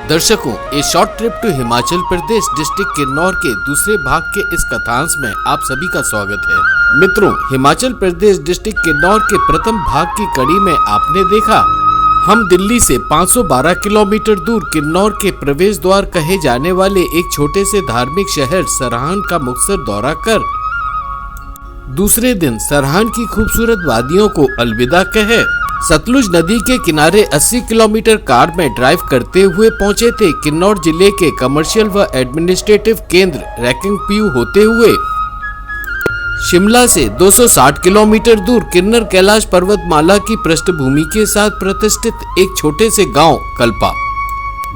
दर्शकों, a short trip to Himachal Pradesh district Kinnaur के दूसरे भाग के इस कथांश में आप सभी का स्वागत है। मित्रों, हिमाचल प्रदेश डिस्ट्रिक्ट किन्नौर के प्रथम भाग की कड़ी में आपने देखा हम दिल्ली से 512 किलोमीटर दूर किन्नौर के प्रवेश द्वार कहे जाने वाले एक छोटे से धार्मिक शहर सरहान का मुख्तसर दौरा कर दूसरे दिन सरहान की खूबसूरत वादियों को अलविदा कहे सतलुज नदी के किनारे 80 किलोमीटर कार में ड्राइव करते हुए पहुंचे थे किन्नौर जिले के कमर्शियल व एडमिनिस्ट्रेटिव केंद्र रैकिंगपीयू होते हुए शिमला से 260 किलोमीटर दूर किन्नर कैलाश पर्वतमाला की पृष्ठभूमि के साथ प्रतिष्ठित एक छोटे से गांव कल्पा।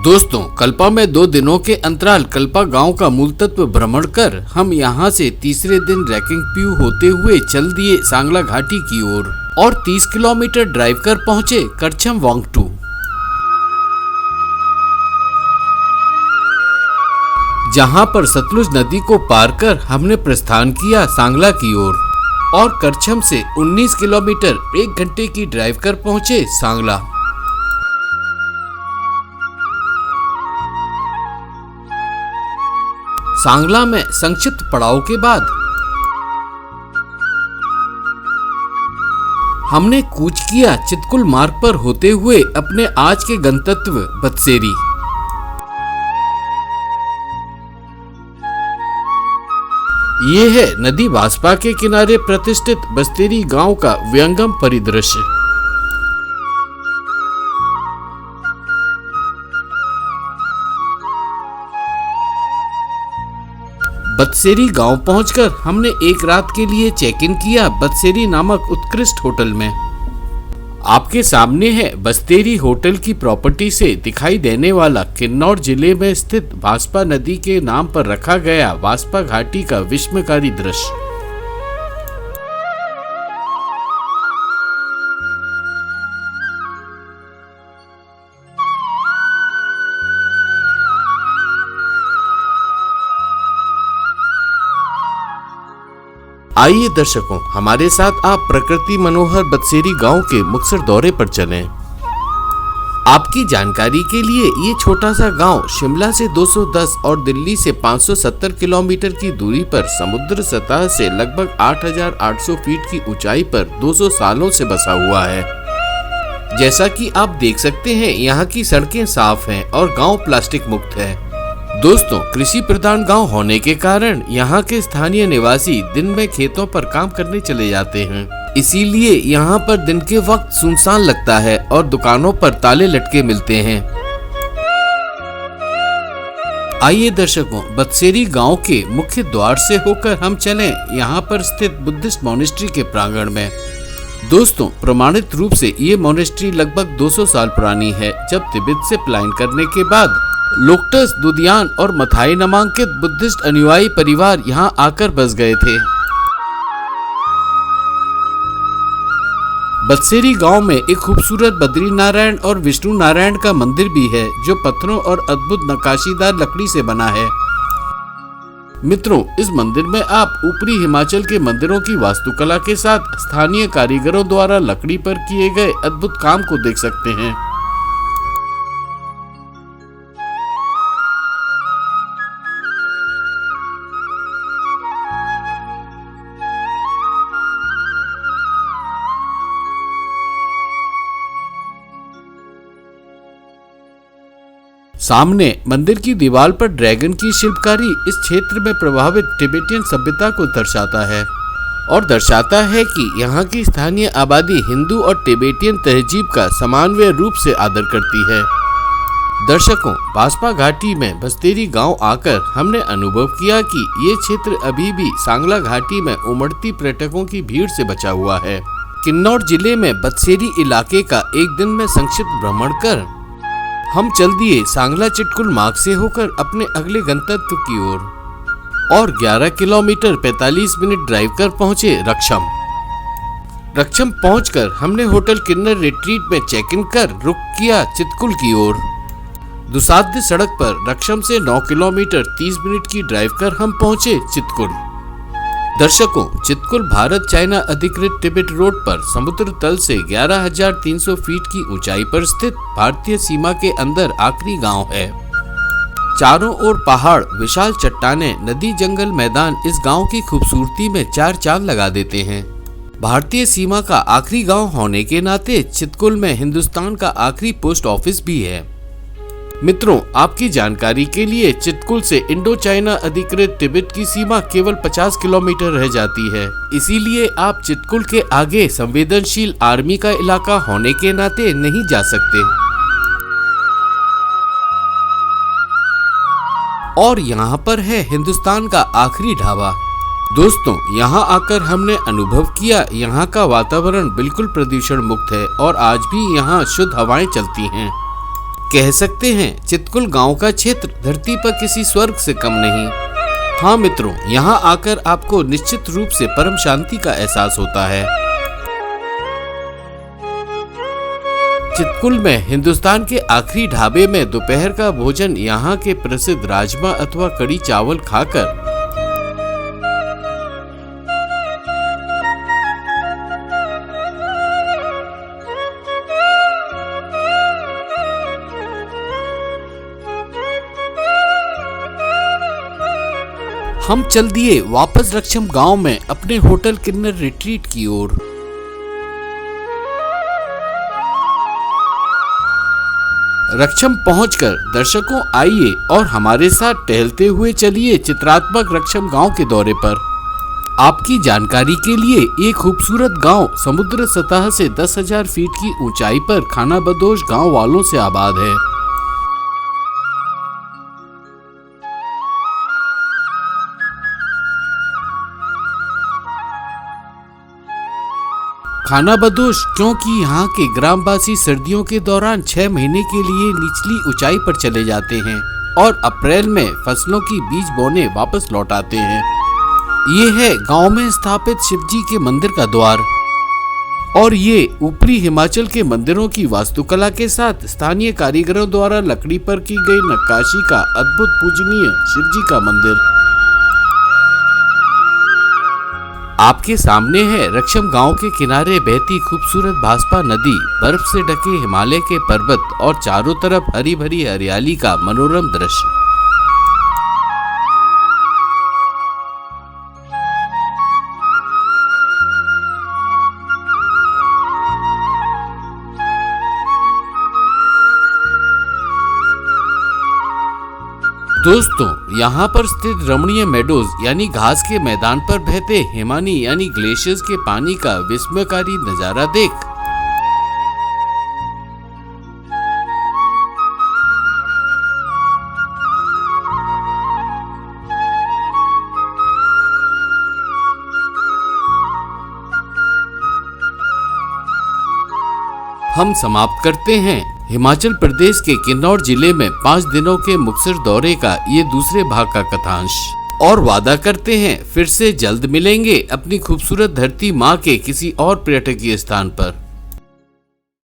दोस्तों, कल्पा में 2 दिनों के अंतराल कल्पा गांव का मूल तत्व भ्रमण कर हम यहां से तीसरे दिन रैकिंगपीयू होते हुए चल दिए सांगला घाटी की ओर और 30 किलोमीटर ड्राइव कर पहुंचे करछम वांगटू। जहां पर सतलुज नदी को पार कर हमने प्रस्थान किया सांगला की ओर और करछम से 19 किलोमीटर 1 घंटे की ड्राइव कर पहुंचे सांगला। सांगला में संक्षिप्त पड़ाव के बाद हमने कूच किया चितकुल मार्ग पर होते हुए अपने आज के गंतव्य बत्सेरी। ये है नदी वास्पा के किनारे प्रतिष्ठित बस्तेरी गांव का व्यंगम परिदृश्य। बत्सेरी गांव पहुंचकर हमने एक रात के लिए चेक इन किया बत्सेरी नामक उत्कृष्ट होटल में। आपके सामने है बस्तेरी होटल की प्रॉपर्टी से दिखाई देने वाला किन्नौर जिले में स्थित वास्पा नदी के नाम पर रखा गया वास्पा घाटी का विस्मयकारी दृश्य। आइए दर्शकों, हमारे साथ आप प्रकृति मनोहर बत्सेरी गांव के मुख्तसर दौरे पर चलें। आपकी जानकारी के लिए ये छोटा सा गांव शिमला से 210 और दिल्ली से 570 किलोमीटर की दूरी पर समुद्र सतह से लगभग 8,800 फीट की ऊंचाई पर 200 सालों से बसा हुआ है। जैसा कि आप देख सकते हैं, यहाँ की सड़कें साफ हैं और गांव प्लास्टिक मुक्त है। दोस्तों, कृषि प्रधान गांव होने के कारण यहाँ के स्थानीय निवासी दिन में खेतों पर काम करने चले जाते हैं। इसीलिए यहाँ पर दिन के वक्त सुनसान लगता है और दुकानों पर ताले लटके मिलते हैं। आइए दर्शकों, बत्सेरी गांव के मुख्य द्वार से होकर हम चलें यहाँ पर स्थित बुद्धिस्ट मॉनेस्ट्री के प्रांगण में। दोस्तों, प्रमाणित रूप से ये मॉनेस्ट्री लगभग 200 साल पुरानी है, जब तिब्बत से पलायन करने के बाद लोक्टस, दुदियान और मथाई नामांकित बुद्धिस्ट अनुयायी परिवार यहाँ आकर बस गए थे। बत्सेरी गांव में एक खूबसूरत बद्री नारायण और विष्णु नारायण का मंदिर भी है, जो पत्थरों और अद्भुत नक्काशीदार लकड़ी से बना है। मित्रों, इस मंदिर में आप ऊपरी हिमाचल के मंदिरों की वास्तुकला के साथ स्थानीय कारीगरों द्वारा लकड़ी पर किए गए अद्भुत काम को देख सकते हैं। सामने मंदिर की दीवार पर ड्रैगन की शिल्पकारी इस क्षेत्र में प्रभावित तिब्बतियन सभ्यता को दर्शाता है और दर्शाता है कि यहाँ की स्थानीय आबादी हिंदू और तिब्बतियन तहजीब का समान्वय रूप से आदर करती है। दर्शकों, वास्पा घाटी में बस्तेरी गांव आकर हमने अनुभव किया कि ये क्षेत्र अभी भी सांगला घाटी में उमड़ती पर्यटकों की भीड़ से बचा हुआ है। किन्नौर जिले में बत्सेरी इलाके का एक दिन में संक्षिप्त भ्रमण कर हम चल दिए सांगला चिटकुल मार्ग से होकर अपने अगले गंतव्य की ओर और 11 किलोमीटर 45 मिनट ड्राइव कर पहुंचे रक्षम। रक्षम पहुंचकर हमने होटल किन्नर रिट्रीट में चेक इन कर रुक किया चितकुल की ओर। दुसाध्य सड़क पर रक्षम से 9 किलोमीटर 30 मिनट की ड्राइव कर हम पहुंचे चितकुल। दर्शकों, चितकुल भारत चाइना अधिकृत तिब्बत रोड पर समुद्र तल से 11,300 फीट की ऊंचाई पर स्थित भारतीय सीमा के अंदर आखिरी गांव है। चारों ओर पहाड़, विशाल चट्टानें, नदी, जंगल, मैदान इस गांव की खूबसूरती में चार चांद लगा देते हैं। भारतीय सीमा का आखिरी गांव होने के नाते चितकुल में हिंदुस्तान का आखिरी पोस्ट ऑफिस भी है। मित्रों, आपकी जानकारी के लिए चितकुल से इंडो चाइना अधिकृत तिब्बत की सीमा केवल 50 किलोमीटर रह जाती है। इसीलिए आप चितकुल के आगे संवेदनशील आर्मी का इलाका होने के नाते नहीं जा सकते। और यहाँ पर है हिंदुस्तान का आखिरी ढाबा। दोस्तों, यहाँ आकर हमने अनुभव किया यहाँ का वातावरण बिल्कुल प्रदूषण मुक्त है और आज भी यहाँ शुद्ध हवाएं चलती हैं। कह सकते हैं चितकुल गांव का क्षेत्र धरती पर किसी स्वर्ग से कम नहीं। हाँ मित्रों, यहाँ आकर आपको निश्चित रूप से परम शांति का एहसास होता है। चितकुल में हिंदुस्तान के आखिरी ढाबे में दोपहर का भोजन यहाँ के प्रसिद्ध राजमा अथवा कड़ी चावल खाकर हम चल दिए वापस रक्षम गांव में अपने होटल किन्नर रिट्रीट की ओर। रक्षम पहुंचकर दर्शकों आइए और हमारे साथ टहलते हुए चलिए चित्रात्मक रक्षम गांव के दौरे पर। आपकी जानकारी के लिए ये खूबसूरत गांव समुद्र सतह से 10,000 फीट की ऊंचाई पर खानाबदोश गांव वालों से आबाद है। खानाबदोश क्योंकि यहाँ के ग्रामवासी सर्दियों के दौरान 6 महीने के लिए निचली ऊंचाई पर चले जाते हैं और अप्रैल में फसलों की बीज बोने वापस लौट आते हैं। ये है गांव में स्थापित शिवजी के मंदिर का द्वार और ये ऊपरी हिमाचल के मंदिरों की वास्तुकला के साथ स्थानीय कारीगरों द्वारा लकड़ी पर की गई नक्काशी का अद्भुत पूजनीय शिवजी का मंदिर। आपके सामने है रक्षम गांव के किनारे बहती खूबसूरत भासपा नदी, बर्फ से ढके हिमालय के पर्वत और चारों तरफ हरी भरी हरियाली का मनोरम दृश्य। दोस्तों, यहाँ पर स्थित रमणीय मेडोज यानी घास के मैदान पर बहते हिमानी यानी ग्लेशियर्स के पानी का विस्मयकारी नजारा देख हम समाप्त करते हैं हिमाचल प्रदेश के किन्नौर जिले में 5 दिनों के मुक्तसर दौरे का ये दूसरे भाग का कथांश और वादा करते हैं फिर से जल्द मिलेंगे अपनी खूबसूरत धरती माँ के किसी और पर्यटकीय स्थान पर।